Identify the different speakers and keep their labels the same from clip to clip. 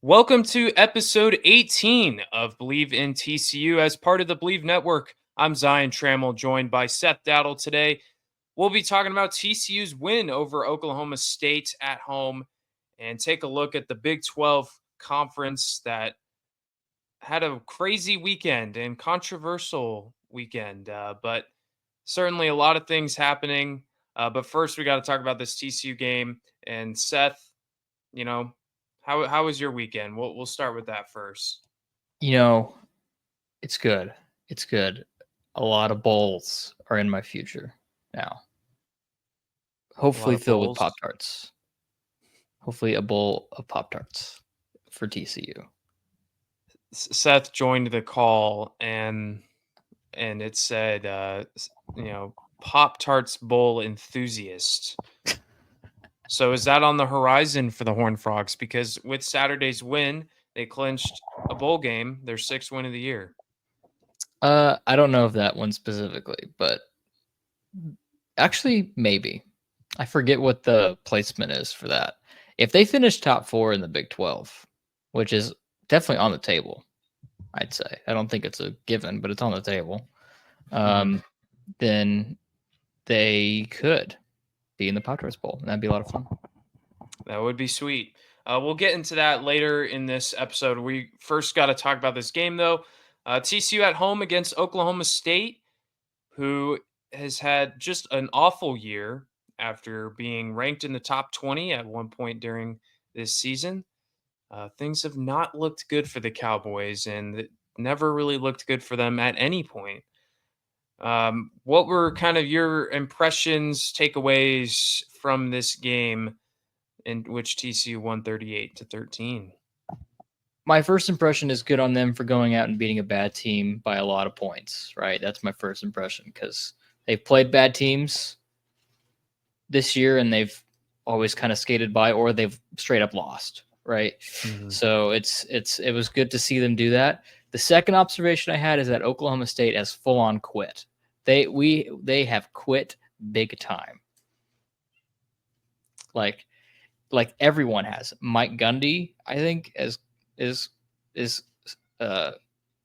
Speaker 1: Welcome to episode 18 of Believe in TCU as part of the Believe Network. I'm Zion Trammell, joined by Seth Dowdle today. We'll be talking about TCU's win over Oklahoma State at home and take a look at the Big 12 conference that had a crazy weekend and controversial weekend, but certainly a lot of things happening. But first, we got to talk about this TCU game. And Seth, you know, how was your weekend? We'll start with that first.
Speaker 2: You know, it's good. It's good. A lot of bowls are in my future now.
Speaker 1: A lot
Speaker 2: Hopefully
Speaker 1: of
Speaker 2: filled with
Speaker 1: bowls.
Speaker 2: Pop Tarts. Hopefully a bowl of Pop Tarts for TCU.
Speaker 1: Seth joined the call and it said, Pop Tarts Bowl enthusiast. So is that on the horizon for the Horned Frogs? Because with Saturday's win, they clinched a bowl game, their sixth win of the year.
Speaker 2: I don't know if that one specifically, but actually maybe. I forget what the placement is for that. If they finish top 4 in the Big 12, which is definitely on the table, I'd say. I don't think it's a given, but it's on the table. Then they could be in the Pop Tarts Bowl. And that'd be a lot of fun.
Speaker 1: That would be sweet. We'll get into that later in this episode. We first got to talk about this game, though. TCU at home against Oklahoma State, who has had just an awful year after being ranked in the top 20 at one point during this season. Things have not looked good for the Cowboys, and it never really looked good for them at any point. What were kind of your impressions, takeaways from this game in which TCU won 38-13?
Speaker 2: My first impression is good on them for going out and beating a bad team by a lot of points, right? That's my first impression because they've played bad teams this year and they've always kind of skated by, or they've straight up lost, right?
Speaker 1: Mm-hmm.
Speaker 2: So it was good to see them do that. The second observation I had is that Oklahoma State has full on quit. They have quit big time. Like everyone has. Mike Gundy, I think, is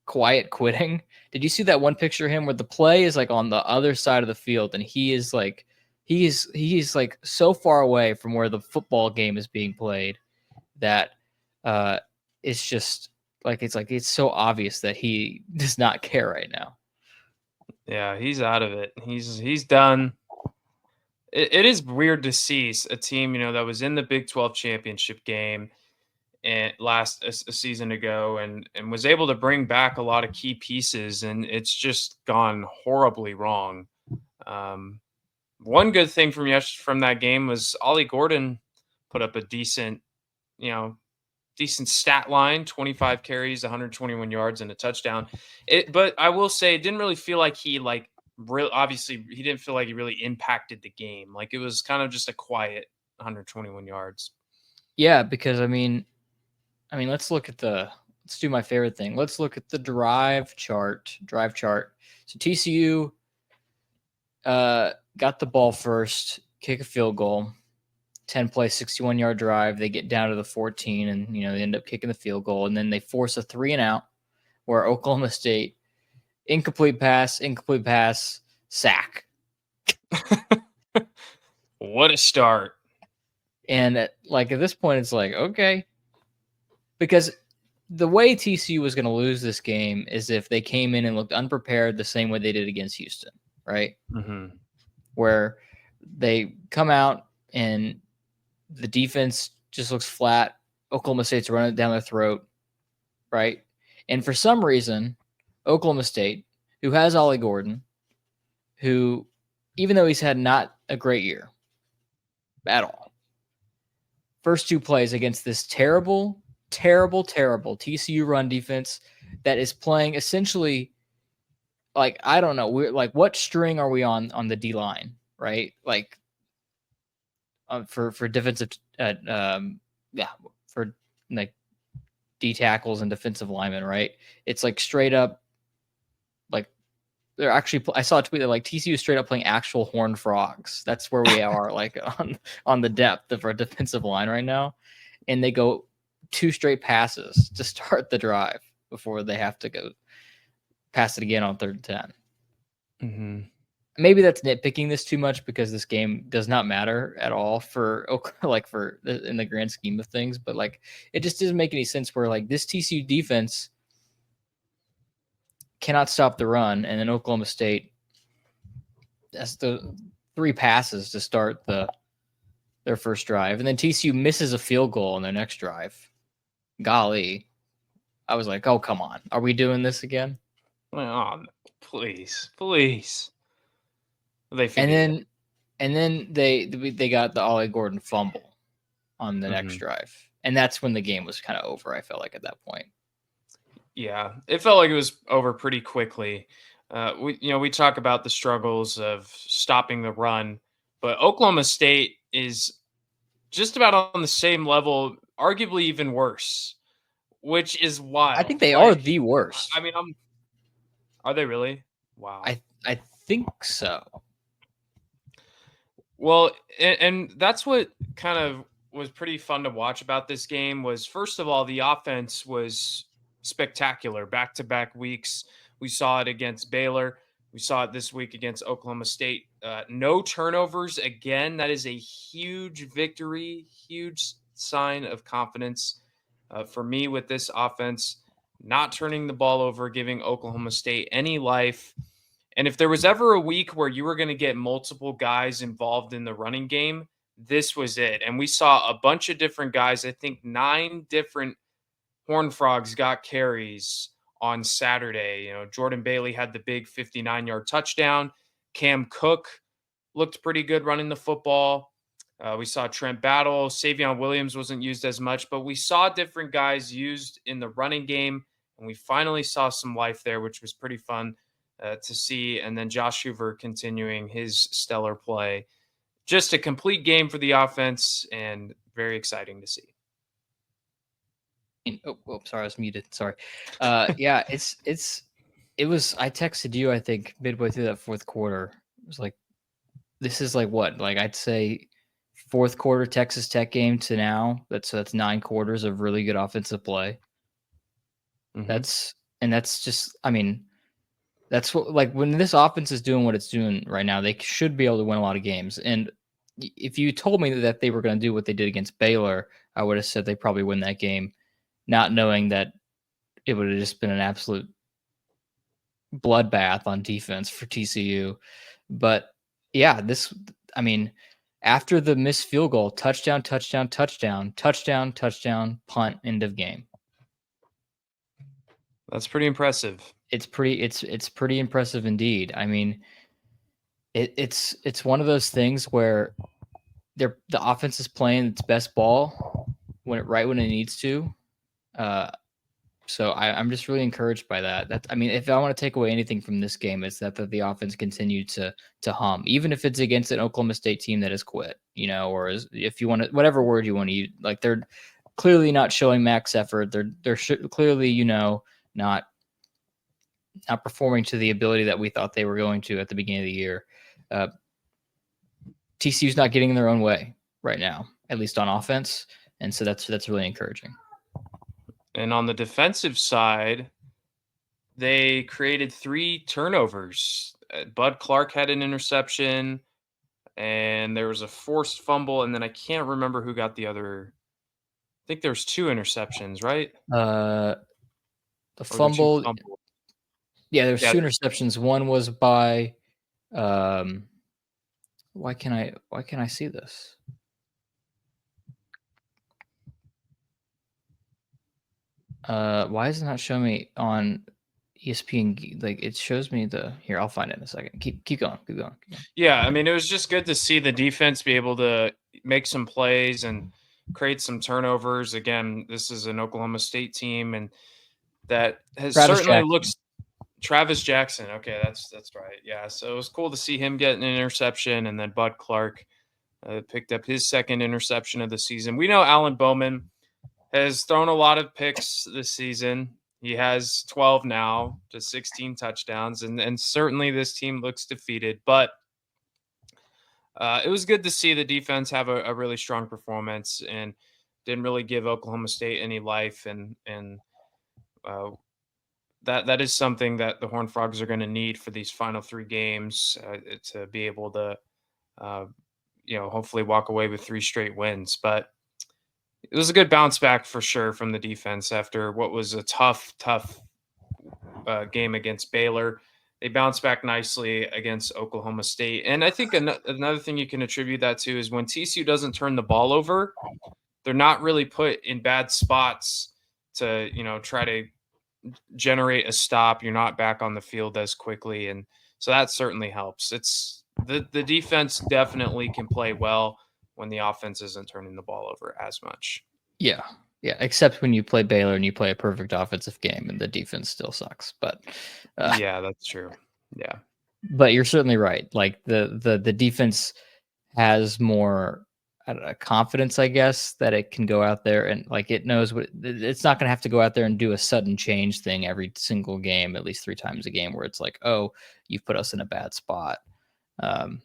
Speaker 2: quiet quitting. Did you see that one picture of him where the play is like on the other side of the field and he is like like so far away from where the football game is being played that it's just it's so obvious that he does not care right now.
Speaker 1: Yeah, he's out of it. He's done. It is weird to see a team, that was in the Big 12 championship game and a season ago and was able to bring back a lot of key pieces, and it's just gone horribly wrong. One good thing from that game was Ollie Gordon put up a decent stat line: 25 carries, 121 yards, and a touchdown. But I will say, it didn't really feel like he obviously he didn't feel like he really impacted the game. Like, it was kind of just a quiet 121 yards.
Speaker 2: Yeah, because I mean, let's do my favorite thing. Let's look at the drive chart. So TCU got the ball first, kick a field goal, 10-play, 61-yard drive. They get down to the 14, and they end up kicking the field goal, and then they force a 3-and-out where Oklahoma State incomplete pass, sack.
Speaker 1: What a start!
Speaker 2: And at this point, it's like, okay, because the way TCU was going to lose this game is if they came in and looked unprepared the same way they did against Houston, right?
Speaker 1: Mm-hmm.
Speaker 2: Where they come out and the defense just looks flat. Oklahoma State's running it down their throat, right? And for some reason, Oklahoma State, who has Ollie Gordon, who, even though he's had not a great year at all, first two plays against this terrible TCU run defense that is playing essentially I don't know. We're like, what string are we on the D line, right? Like, for defensive, for like D tackles and defensive linemen, right? It's like straight up, like they're actually. I saw a tweet that like TCU is straight up playing actual Horned Frogs. That's where we are, like on the depth of our defensive line right now, and they go 2 straight passes to start the drive before they have to go pass it again on 3rd and 10.
Speaker 1: Mm-hmm.
Speaker 2: Maybe that's nitpicking this too much because this game does not matter at all for in the grand scheme of things. But like, it just doesn't make any sense where like this TCU defense cannot stop the run, and then Oklahoma State has the 3 passes to start their first drive, and then TCU misses a field goal on their next drive. Golly, I was like, oh come on, are we doing this again?
Speaker 1: Oh, please. They
Speaker 2: And
Speaker 1: figured it out.
Speaker 2: then they got the Ollie Gordon fumble on the next drive, and that's when the game was kind of over. I felt like at that point.
Speaker 1: Yeah, it felt like it was over pretty quickly. We talk about the struggles of stopping the run, but Oklahoma State is just about on the same level, arguably even worse, which is
Speaker 2: I
Speaker 1: wild.
Speaker 2: think they are
Speaker 1: Like,
Speaker 2: the worst.
Speaker 1: I mean, are they really? Wow.
Speaker 2: I think so.
Speaker 1: Well, and that's what kind of was pretty fun to watch about this game was first of all the offense was spectacular back to back weeks. We saw it against Baylor. We saw it this week against Oklahoma State. No turnovers again. That is a huge victory, huge sign of confidence for me with this offense. Not turning the ball over, giving Oklahoma State any life. And if there was ever a week where you were going to get multiple guys involved in the running game, this was it. And we saw a bunch of different guys. I think 9 different Horned Frogs got carries on Saturday. Jordan Bailey had the big 59-yard touchdown. Cam Cook looked pretty good running the football. We saw Trent Battle. Savion Williams wasn't used as much, but we saw different guys used in the running game. And we finally saw some life there, which was pretty fun to see. And then Josh Hoover continuing his stellar play. Just a complete game for the offense and very exciting to see.
Speaker 2: Oh, sorry, I was muted. Sorry. Yeah, it was. I texted you, I think, midway through that fourth quarter. It was like, this is like what? Like I'd say fourth quarter Texas Tech game to now. That's 9 quarters of really good offensive play.
Speaker 1: Mm-hmm.
Speaker 2: That's just, I mean, that's what, like, when this offense is doing what it's doing right now, they should be able to win a lot of games. And if you told me that they were going to do what they did against Baylor, I would have said they probably win that game, not knowing that it would have just been an absolute bloodbath on defense for TCU. But yeah, I mean, after the missed field goal, touchdown, touchdown, touchdown, touchdown, touchdown, punt, end of game.
Speaker 1: That's pretty impressive.
Speaker 2: It's pretty impressive indeed. I mean, it's one of those things where the offense is playing its best ball when it needs to. So I'm just really encouraged by that. I mean, if I want to take away anything from this game, it's that the offense continued to hum, even if it's against an Oklahoma State team that has quit, or if you want to, whatever word you want to use, like they're clearly not showing max effort. They're clearly, not performing to the ability that we thought they were going to at the beginning of the year. TCU's not getting in their own way right now, at least on offense, and so that's really encouraging.
Speaker 1: And on the defensive side, they created 3 turnovers. Bud Clark had an interception, and there was a forced fumble, and then I can't remember who got the other. I think there's 2 interceptions, right?
Speaker 2: The fumble. Yeah, there's 2 interceptions. One was by why can I see this? Why is it not showing me on ESPN? Like, it shows me here. I'll find it in a second. Keep going.
Speaker 1: Yeah, I mean, it was just good to see the defense be able to make some plays and create some turnovers. Again, this is an Oklahoma State team, and that has certainly looked. Travis Jackson. Okay, that's right. Yeah, so it was cool to see him get an interception, and then Bud Clark picked up his second interception of the season. We know Alan Bowman has thrown a lot of picks this season. He has 12 now to 16 touchdowns, and certainly this team looks defeated. But it was good to see the defense have a really strong performance. And didn't really give Oklahoma State any life, and uh, that is something that the Horned Frogs are going to need for these final 3 games to be able to uh, hopefully walk away with 3 straight wins. But it was a good bounce back for sure from the defense after what was a tough game against Baylor. They bounced back nicely against Oklahoma State. And I think another thing you can attribute that to is when TCU doesn't turn the ball over, they're not really put in bad spots to, try to generate a stop. You're not back on the field as quickly. And so that certainly helps. It's the defense definitely can play well when the offense isn't turning the ball over as much.
Speaker 2: Yeah. Yeah, except when you play Baylor and you play a perfect offensive game and the defense still sucks. But
Speaker 1: Yeah, that's true. Yeah.
Speaker 2: but you're certainly right. Like the defense has more, I don't know, confidence, I guess, that it can go out there and like it knows what it's not going to have to go out there and do a sudden change thing every single game, at least 3 times a game, where it's like, oh, you've put us in a bad spot. Um,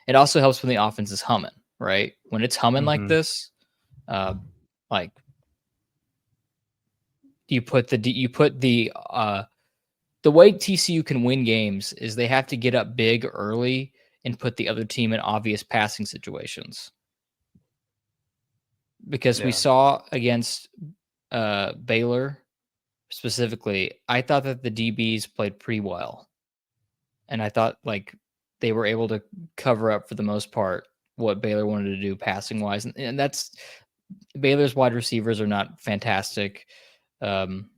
Speaker 2: it also helps when the offense is humming, right? When it's humming like
Speaker 1: Hmm.
Speaker 2: this, uh, like you put the way TCU can win games is they have to get up big early and put the other team in obvious passing situations. Because we
Speaker 1: Yeah.
Speaker 2: saw against Baylor specifically, I thought that the DBs played pretty well. And I thought like they were able to cover up for the most part what Baylor wanted to do passing wise. And that's Baylor's wide receivers are not fantastic. Um,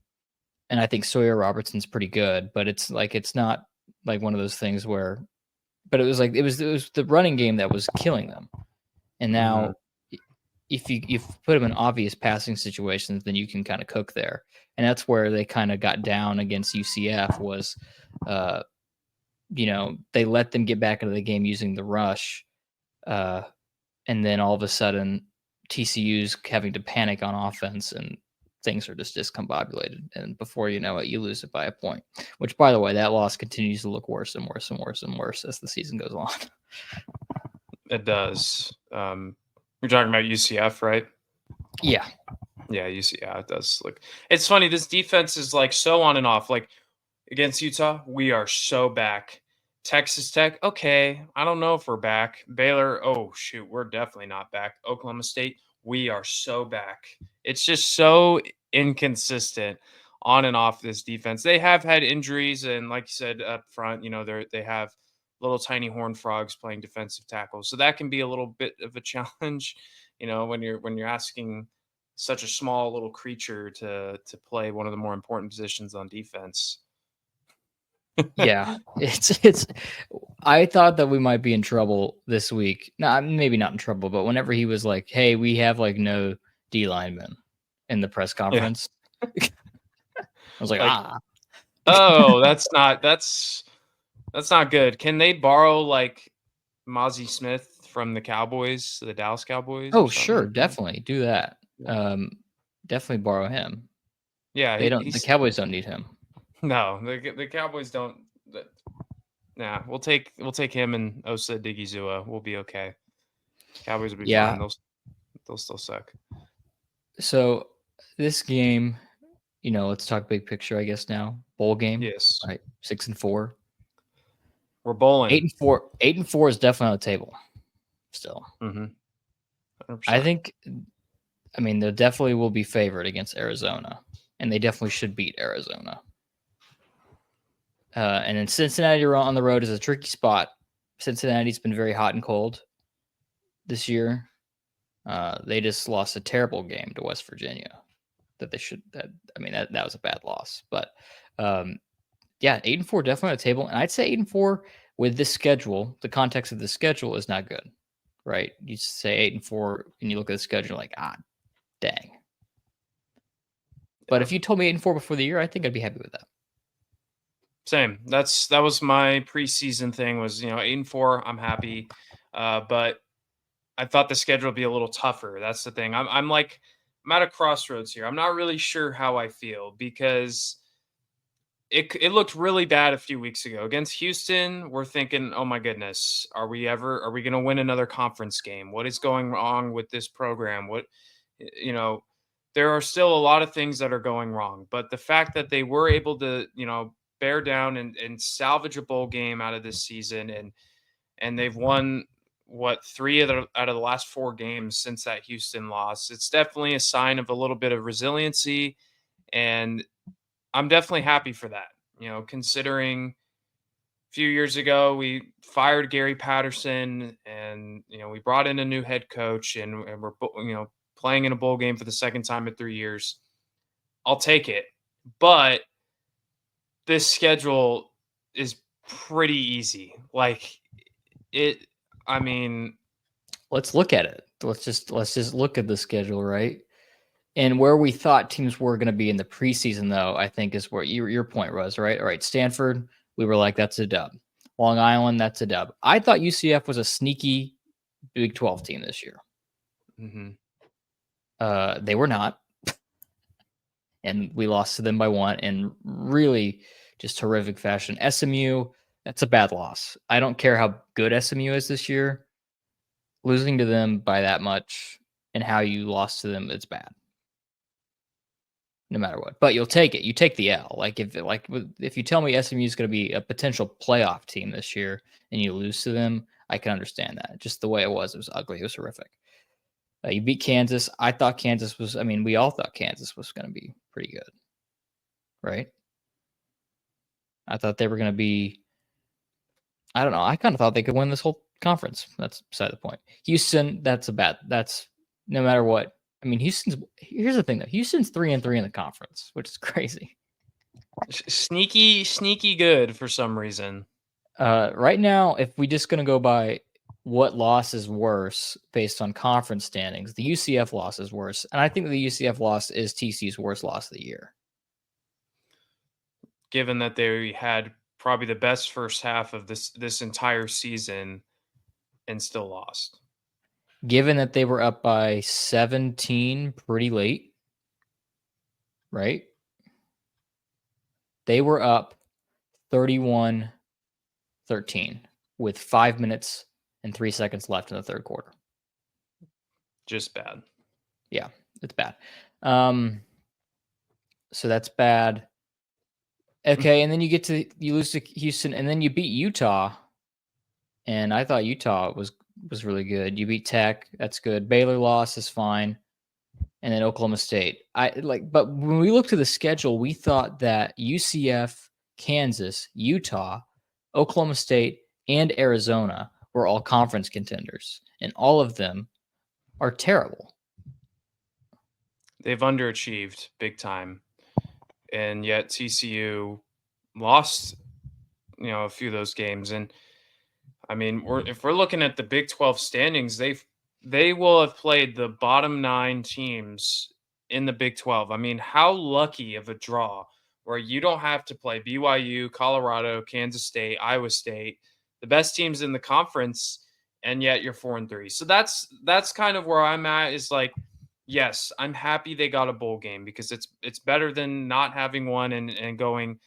Speaker 2: and I think Sawyer Robertson's pretty good, but it's not like one of those things where but it was the running game that was killing them. And
Speaker 1: Hmm.
Speaker 2: now if you put them in obvious passing situations, then you can kind of cook there. And that's where they kind of got down against UCF was uh they let them get back into the game using the rush. Uh and then all of a sudden TCU's having to panic on offense and things are just discombobulated. And before you know it, you lose it by a point. Which, by the way, that loss continues to look worse and worse and worse and worse as the season goes on.
Speaker 1: It does. You're talking about UCF, right?
Speaker 2: Yeah.
Speaker 1: Yeah, yeah, it does. Look, it's funny. This defense is like so on and off. Like against Utah, we are so back. Texas Tech, okay. I don't know if we're back. Baylor, oh shoot, we're definitely not back. Oklahoma State, we are so back. It's just so inconsistent on and off this defense. They have had injuries, and like you said up front, they have little tiny horned frogs playing defensive tackles, so that can be a little bit of a challenge. When you're asking such a small little creature to play one of the more important positions on defense.
Speaker 2: Yeah. It's I thought that we might be in trouble this week. No, maybe not in trouble, but whenever he was like, "Hey, we have like no D linemen," in the press
Speaker 1: Yeah.
Speaker 2: conference, I was like,
Speaker 1: Like,
Speaker 2: "Ah."
Speaker 1: oh, that's not good. Can they borrow like Mozzie Smith from the Dallas Cowboys or
Speaker 2: Oh,
Speaker 1: something
Speaker 2: sure,
Speaker 1: like that?
Speaker 2: definitely do that.
Speaker 1: Yeah.
Speaker 2: Um, definitely borrow him.
Speaker 1: Yeah,
Speaker 2: The Cowboys don't need him.
Speaker 1: no, the Cowboys don't. Nah, we'll take him and Osa Digizua. We'll be okay. Cowboys will be fine.
Speaker 2: Yeah.
Speaker 1: They'll still suck.
Speaker 2: So this game, let's talk big picture, I guess now. Bowl game,
Speaker 1: Yes,
Speaker 2: right? 6-4.
Speaker 1: we're
Speaker 2: Eight
Speaker 1: bowling.
Speaker 2: and four. 8-4 is definitely on the table still.
Speaker 1: Mm-hmm.
Speaker 2: I
Speaker 1: 100%.
Speaker 2: think I mean, they definitely will be favored against Arizona, and they definitely should beat Arizona. And then Cincinnati on the road is a tricky spot. Cincinnati's been very hot and cold this year. They just lost a terrible game to West Virginia. That was a bad loss. But yeah, 8-4 definitely on the table, and I'd say 8-4 with this schedule. The context of the schedule is not good, right? You say 8-4, and you look at the schedule like, dang. But
Speaker 1: Yeah.
Speaker 2: if you told me 8-4 before the year, I think I'd be happy with that.
Speaker 1: Same. That was my preseason thing. Was 8-4. I'm happy, but I thought the schedule would be a little tougher. That's the thing. I'm at a crossroads here. I'm not really sure how I feel because it looked really bad a few weeks ago against Houston. We're thinking, oh my goodness, are we going to win another conference game? What is going wrong with this program? You know, there are still a lot of things that are going wrong, but the fact that they were able to, bear down and salvage a bowl game out of this season, and they've won what three out of the last four games since that Houston loss. It's definitely a sign of a little bit of resiliency, and I'm definitely happy for that. Considering a few years ago we fired Gary Patterson, and we brought in a new head coach, and we're playing in a bowl game for the second time in 3 years. I'll take it, but this schedule is pretty easy. Like it, I mean,
Speaker 2: Let's look at it. Let's just look at the schedule, right? And where we thought teams were going to be in the preseason, though, I think is where your point was, right? All right, Stanford, we were like, that's a dub. Long Island, that's a dub. I thought UCF was a sneaky Big 12 team this year.
Speaker 1: mhm.
Speaker 2: They were not. And we lost to them by one in really just horrific fashion. SMU, that's a bad loss. I don't care how good SMU is this year. Losing to them by that much and how you lost to them, it's bad. No matter what. But you'll take it. You take the L. If you tell me SMU is going to be a potential playoff team this year and you lose to them, I can understand that. Just the way it was ugly. It was horrific. You beat Kansas. I thought Kansas was. I mean, we all thought Kansas was going to be pretty good, right? I thought they were going to be. I don't know. I kind of thought they could win this whole conference. That's beside the point. Houston, that's no matter what. I mean, here's the thing though. Houston's 3-3 in the conference, which is crazy.
Speaker 1: Sneaky good for some reason.
Speaker 2: Right now, if we just gonna go by what loss is worse based on conference standings, the UCF loss is worse, and I think the UCF loss is TCU's worst loss of the year.
Speaker 1: Given that they had probably the best first half of this entire season and still lost.
Speaker 2: Given that they were up by 17 pretty late, right? They were up 31-13 with 5 minutes and 3 seconds left in the third quarter.
Speaker 1: Just bad.
Speaker 2: Yeah, it's bad. So that's bad. Okay, and then you lose to Houston, and then you beat Utah. And I thought Utah was really good. You beat Tech, that's good. Baylor loss is fine. And then Oklahoma State. But when we looked at the schedule, we thought that UCF, Kansas, Utah, Oklahoma State, and Arizona were all conference contenders, and all of them are terrible.
Speaker 1: They've underachieved big time, and yet TCU lost, a few of those games. And I mean, if we're looking at the Big 12 standings, they will have played the bottom 9 teams in the Big 12. I mean, how lucky of a draw where you don't have to play BYU, Colorado, Kansas State, Iowa State, the best teams in the conference, and yet you're 4-3. So that's kind of where I'm at. Is like, yes, I'm happy they got a bowl game because it's better than not having one and going,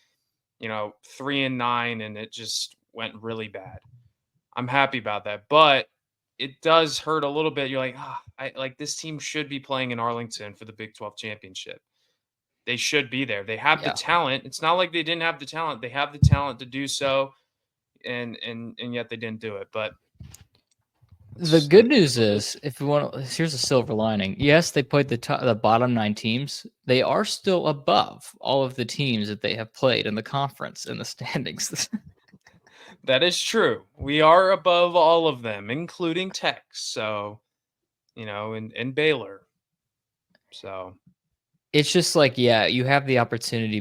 Speaker 1: 3-9 and it just went really bad. I'm happy about that, but it does hurt a little bit. You're like, this team should be playing in Arlington for the Big 12 championship. They should be there. They have the talent. It's not like they didn't have the talent. They have the talent to do so, and yet they didn't do it. But
Speaker 2: the good news is, if we want, here's a silver lining. Yes, they played the bottom 9 teams. They are still above all of the teams that they have played in the conference in the standings.
Speaker 1: That is true. We are above all of them, including Tech. So, and Baylor. So
Speaker 2: it's just like, yeah, you have the opportunity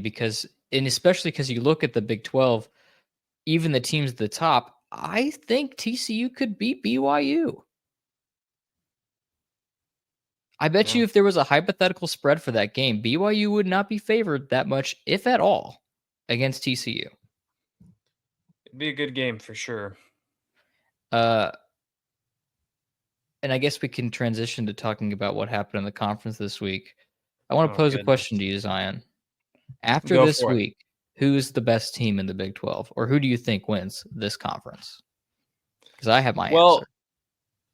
Speaker 2: and especially because you look at the Big 12, even the teams at the top, I think TCU could beat BYU. I bet you if there was a hypothetical spread for that game, BYU would not be favored that much, if at all, against TCU.
Speaker 1: It'd be a good game for sure.
Speaker 2: And I guess we can transition to talking about what happened in the conference this week. I want to pose a question to you, Zion. After this week, who's the best team in the Big 12? Or who do you think wins this conference? Because I have my answer.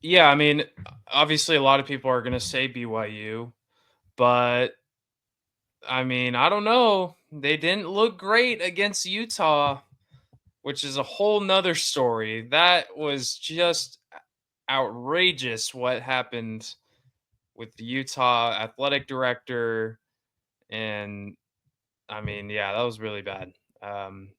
Speaker 1: Yeah, I mean, obviously a lot of people are going to say BYU, but I mean, I don't know. They didn't look great against Utah, which is a whole nother story. That was just outrageous what happened with the Utah athletic director. And I mean, yeah, that was really bad. Um,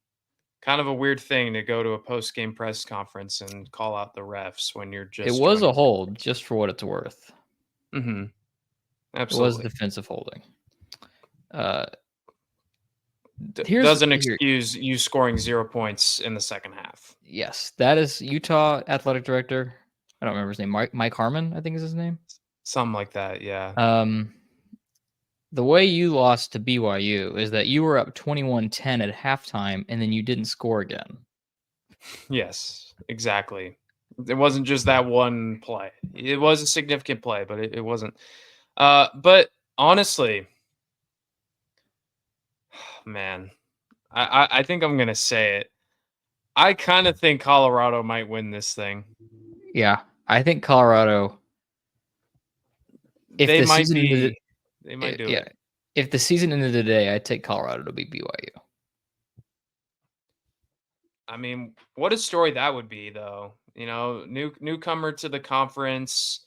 Speaker 1: Kind of a weird thing to go to a post game press conference and call out the refs when you're
Speaker 2: It
Speaker 1: just
Speaker 2: was a
Speaker 1: joining.
Speaker 2: hold, just for what it's worth.
Speaker 1: Mm-hmm.
Speaker 2: It was
Speaker 1: Absolutely.
Speaker 2: defensive holding. Uh, here's
Speaker 1: Doesn't
Speaker 2: here.
Speaker 1: excuse you scoring 0 points in the second half.
Speaker 2: Yes, that is Utah athletic director. I don't remember his name. Mike Harmon, I think is his name.
Speaker 1: Something like that. Yeah.
Speaker 2: Um, the way you lost to BYU is that you were up 21-10 at halftime, and then you didn't score again.
Speaker 1: Yes, exactly. It wasn't just that one play. It was a significant play, but it wasn't. But honestly, man, I think I'm gonna say it. I kind of think Colorado might win this thing.
Speaker 2: Yeah, I think Colorado. If
Speaker 1: They
Speaker 2: the
Speaker 1: might
Speaker 2: season ended,
Speaker 1: be. They might do
Speaker 2: yeah,
Speaker 1: it.
Speaker 2: if the season ended today, I'd take Colorado to beat BYU.
Speaker 1: I mean, what a story that would be, though. Newcomer to the conference.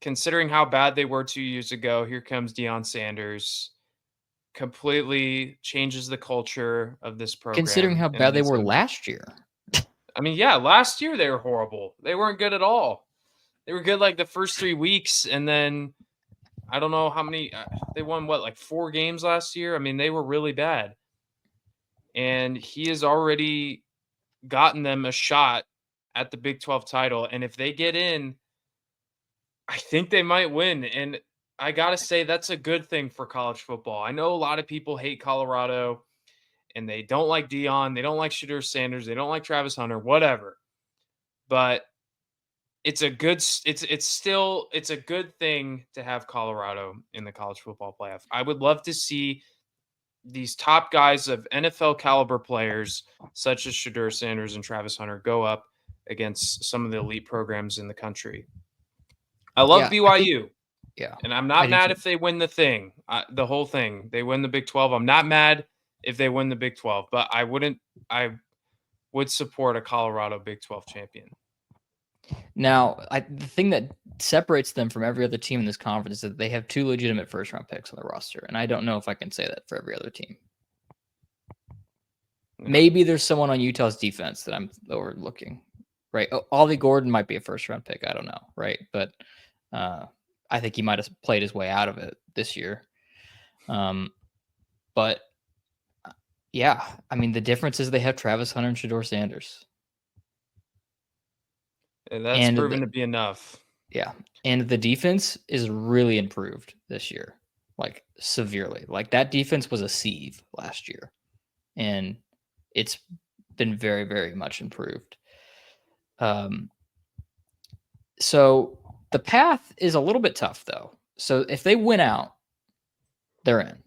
Speaker 1: Considering how bad they were 2 years ago, here comes Deion Sanders. Completely changes the culture of this
Speaker 2: Considering
Speaker 1: program
Speaker 2: how
Speaker 1: and
Speaker 2: bad they
Speaker 1: leads
Speaker 2: were
Speaker 1: them.
Speaker 2: last year.
Speaker 1: I mean, yeah, last year they were horrible. They weren't good at all. They were good like the first 3 weeks, and then I don't know how many. They won what, like 4 games last year. I mean, they were really bad, and he has already gotten them a shot at the Big 12 title. And if they get in, I think they might win. And I gotta say that's a good thing for college football. I know a lot of people hate Colorado and they don't like Dion, they don't like Shedeur Sanders, they don't like Travis Hunter, whatever. But it's a good it's a good thing to have Colorado in the college football playoff. I would love to see these top guys of NFL caliber players such as Shedeur Sanders and Travis Hunter go up against some of the elite programs in the country. I love
Speaker 2: Yeah, I think.
Speaker 1: BYU,
Speaker 2: Yeah,
Speaker 1: and I'm
Speaker 2: I
Speaker 1: not
Speaker 2: do
Speaker 1: mad
Speaker 2: too.
Speaker 1: if they win the whole thing. They win the Big 12. I'm not mad if they win the Big 12, but I would support a Colorado Big 12 champion.
Speaker 2: Now, the thing that separates them from every other team in this conference is that they have 2 legitimate first-round picks on the roster, and I don't know if I can say that for every other team.
Speaker 1: Yeah.
Speaker 2: Maybe there's someone on Utah's defense that I'm overlooking, right? Ollie Gordon might be a first-round pick. I don't know, right? But I think he might have played his way out of it this year. But yeah, I mean, the difference is they have Travis Hunter and Shedeur Sanders.
Speaker 1: And that's
Speaker 2: And
Speaker 1: proven to be enough.
Speaker 2: yeah, and the defense is really improved this year, like severely. Like that defense was a sieve last year, and it's been very, very much improved. Um, so the path is a little bit tough though. So if they win out, they're in.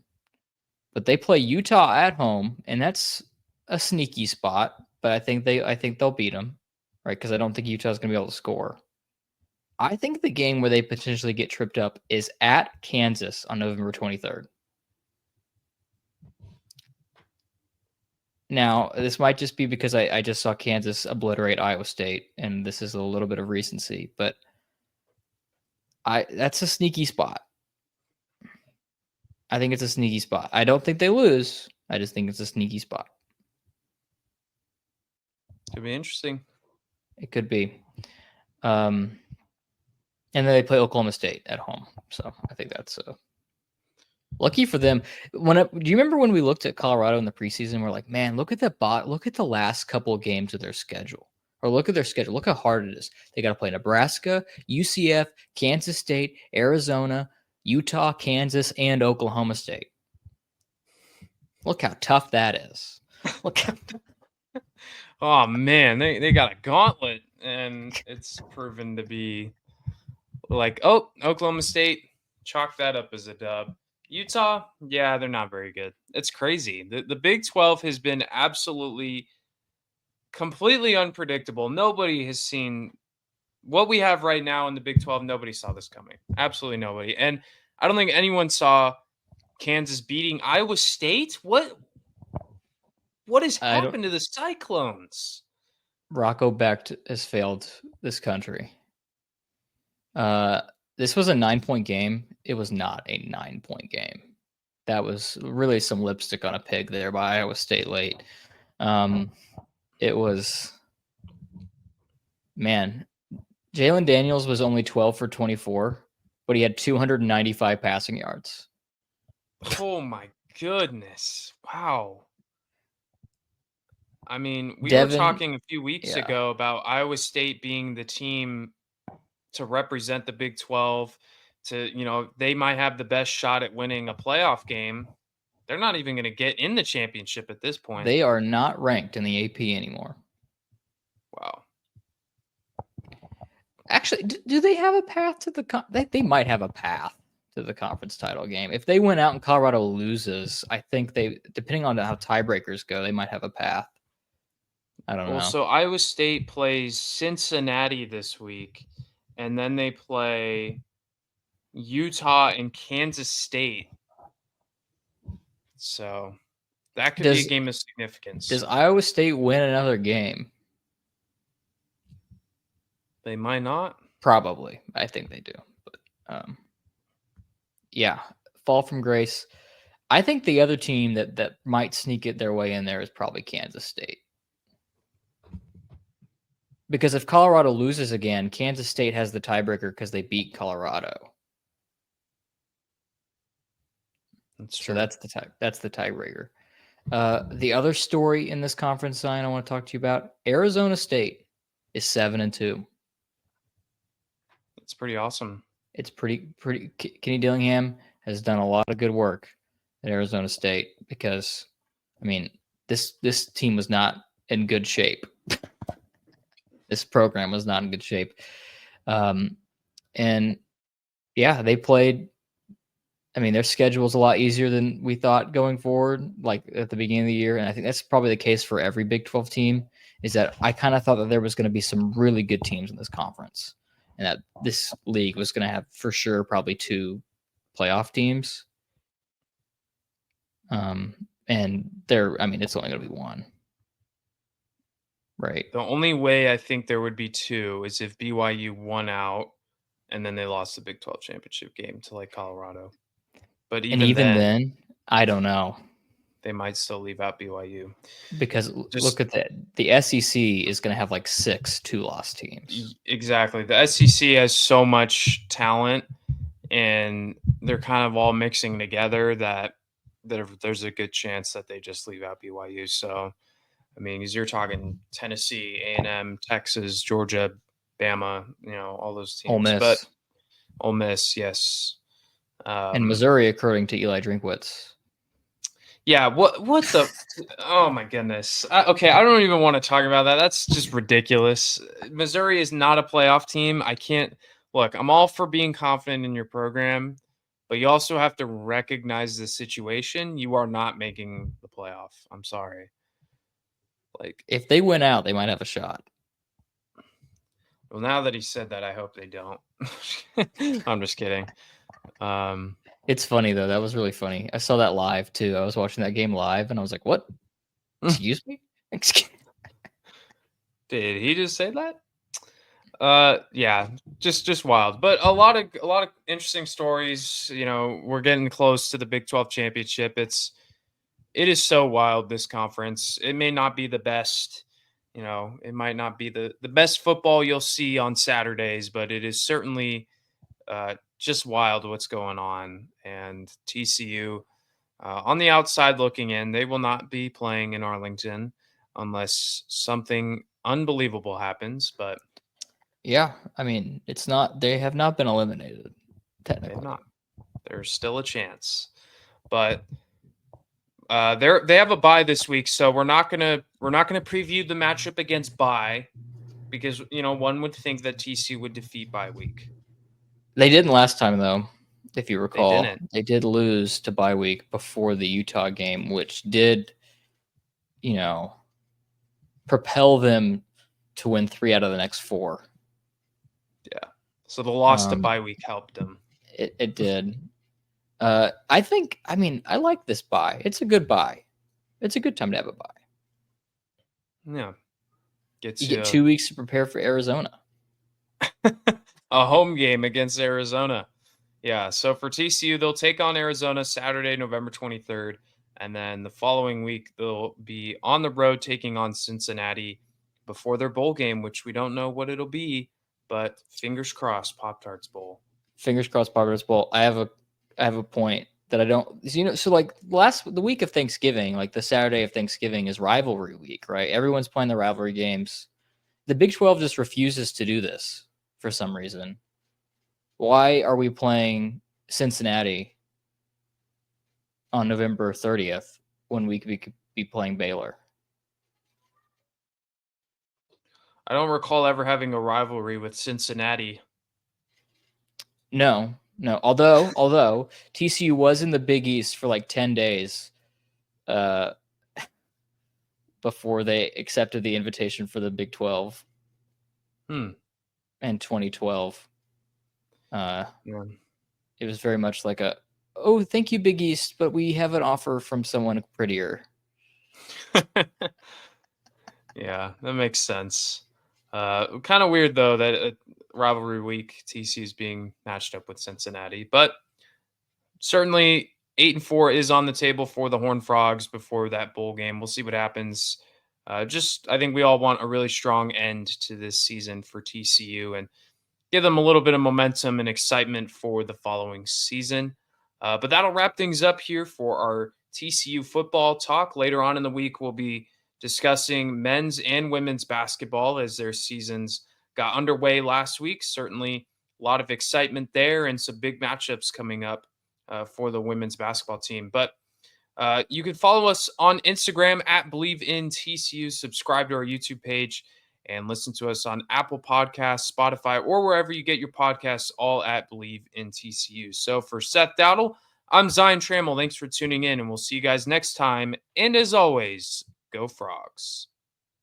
Speaker 2: But they play Utah at home, and that's a sneaky spot. But I think they'll beat them, right? Because I don't think Utah's going to be able to score. I think the game where they potentially get tripped up is at Kansas on November 23rd. Now, this might just be because I just saw Kansas obliterate Iowa State, and this is a little bit of recency, but that's a sneaky spot. I think it's a sneaky spot. I don't think they lose. I just think it's a sneaky spot.
Speaker 1: Could be interesting.
Speaker 2: It could be. And then they play Oklahoma State at home. So I think that's lucky for them. Do you remember when we looked at Colorado in the preseason? We're like, man, look at look at the last couple of games of their schedule. Or look at their schedule. Look how hard it is. They got to play Nebraska, UCF, Kansas State, Arizona, Utah, Kansas, and Oklahoma State. Look how tough that is. Look how
Speaker 1: Oh man, they got a gauntlet, and it's proven to be like, oh, Oklahoma State, chalk that up as a dub. Utah, yeah, they're not very good. It's crazy. The Big 12 has been absolutely completely unpredictable. Nobody has seen what we have right now in the Big 12, nobody saw this coming. Absolutely nobody. And I don't think anyone saw Kansas beating Iowa State. What has
Speaker 2: I don't.
Speaker 1: happened to the Cyclones?
Speaker 2: Rocco Becht has failed this country. This was a 9-point game. It was not a 9-point game. That was really some lipstick on a pig there by Iowa State late. It was, man, Jalen Daniels was only 12 for 24, but he had 295 passing yards.
Speaker 1: Oh my goodness. Wow. I mean, we were
Speaker 2: Devin,
Speaker 1: talking a few weeks
Speaker 2: yeah,
Speaker 1: ago about Iowa State being the team to represent the Big 12 they might have the best shot at winning a playoff game. They're not even going to get in the championship at this point.
Speaker 2: they are not ranked in the AP anymore.
Speaker 1: Wow.
Speaker 2: Actually, do they have a path to the they might have a path to the conference title game. If they went out and Colorado loses, I think they, depending on how tiebreakers go, they might have a path. I don't
Speaker 1: Well,
Speaker 2: know.
Speaker 1: so Iowa State plays Cincinnati this week, and then they play Utah and Kansas State. So that could be a
Speaker 2: Does
Speaker 1: game of significance.
Speaker 2: Iowa State win another game?
Speaker 1: They might not.
Speaker 2: Probably. I think they do. But yeah, fall from grace. I think the other team that might sneak it their way in there is probably Kansas State. Because if Colorado loses again, Kansas State has the tiebreaker because they beat Colorado.
Speaker 1: That's
Speaker 2: So
Speaker 1: true.
Speaker 2: that's the tiebreaker. The other story in this conference sign I want to talk to you about: Arizona State is 7-2.
Speaker 1: It's pretty awesome.
Speaker 2: It's pretty. Kenny Dillingham has done a lot of good work at Arizona State because, I mean, this team was not in good shape. This program was not in good shape, and yeah, they played. I mean, their schedule is a lot easier than we thought going forward, like at the beginning of the year. And I think that's probably the case for every Big 12 team, is that I kind of thought that there was going to be some really good teams in this conference and that this league was going to have for sure probably 2 playoff teams. And I mean, it's only going to be 1. Right.
Speaker 1: The only way I think there would be 2 is if BYU won out and then they lost the Big 12 championship game to like Colorado. But
Speaker 2: And
Speaker 1: even
Speaker 2: even
Speaker 1: then,
Speaker 2: then, I don't know.
Speaker 1: they might still leave out BYU.
Speaker 2: Because
Speaker 1: Just
Speaker 2: look at that. The SEC is going to have like 6 2-loss teams.
Speaker 1: exactly. The SEC has so much talent and they're kind of all mixing together that there's a good chance that they just leave out BYU. So, I mean, because you're talking Tennessee, A&M, Texas, Georgia, Bama, all those
Speaker 2: Ole
Speaker 1: teams. But
Speaker 2: Miss
Speaker 1: Ole Miss, yes.
Speaker 2: and Missouri, according to Eli Drinkwitz.
Speaker 1: Yeah, what the oh my goodness. Okay, I don't even want to talk about that. That's just ridiculous. Missouri is not a playoff team. I can't look, I'm all for being confident in your program, but you also have to recognize the situation. You are not making the playoff. I'm sorry. Like,
Speaker 2: If they win out, they might have a shot.
Speaker 1: well, now that he said that, I hope they don't. I'm just kidding.
Speaker 2: It's funny though. That was really funny. I saw that live too. I was watching that game live, and I was like, "What? Excuse me? Excuse."
Speaker 1: Did he just say that? Yeah, just wild. But a lot of interesting stories. We're getting close to the Big 12 championship. It is so wild, this conference. It may not be the best, it might not be the best football you'll see on Saturdays, but it is certainly just wild what's going on. And TCU, on the outside looking in, they will not be playing in Arlington unless something unbelievable happens. But
Speaker 2: Yeah, I mean, it's not. They have not been eliminated
Speaker 1: they've
Speaker 2: technically.
Speaker 1: not. There's still a chance, but they have a bye this week, so we're not gonna preview the matchup against bye because one would think that TC would defeat bye week.
Speaker 2: They didn't last time though. If you
Speaker 1: They
Speaker 2: recall,
Speaker 1: didn't.
Speaker 2: they did lose to bye week before the Utah game, which did, you know, propel them to win 3 out of the next 4.
Speaker 1: Yeah. So the loss to bye week helped them.
Speaker 2: It did. I like this bye. It's a good bye. It's a good time to have a bye.
Speaker 1: Yeah. Gets
Speaker 2: You get
Speaker 1: you
Speaker 2: 2 weeks to prepare for Arizona.
Speaker 1: a home game against Arizona. Yeah. So for TCU, they'll take on Arizona Saturday, November 23rd. And then the following week, they'll be on the road taking on Cincinnati before their bowl game, which we don't know what it'll be, but fingers crossed, Pop Tarts Bowl.
Speaker 2: Fingers crossed, Progress Bowl. I have a point that I don't. So like the week of Thanksgiving, like the Saturday of Thanksgiving is rivalry week, right? Everyone's playing the rivalry games. The Big 12 just refuses to do this for some reason. Why are we playing Cincinnati on November 30th when we could be playing Baylor?
Speaker 1: I don't recall ever having a rivalry with Cincinnati.
Speaker 2: No. Although TCU was in the Big East for like 10 days uh, before they accepted the invitation for the Big 12 in 2012.
Speaker 1: Yeah.
Speaker 2: It was very much like oh, thank you, Big East, but we have an offer from someone prettier.
Speaker 1: Yeah, that makes sense. Kind of weird though that rivalry week TC is being matched up with Cincinnati, but certainly 8-4 is on the table for the Horned Frogs before that bowl game. We'll see what happens. I think we all want a really strong end to this season for TCU and give them a little bit of momentum and excitement for the following season. But that'll wrap things up here for our TCU football talk. Later on in the week, we'll be discussing men's and women's basketball as their seasons got underway last week. Certainly a lot of excitement there and some big matchups coming up for the women's basketball team. But you can follow us on Instagram at Believe in TCU. Subscribe to our YouTube page and listen to us on Apple Podcasts, Spotify, or wherever you get your podcasts, all at Believe in TCU. So for Seth Dowdle, I'm Zion Trammell. Thanks for tuning in, and we'll see you guys next time. And as always, go Frogs.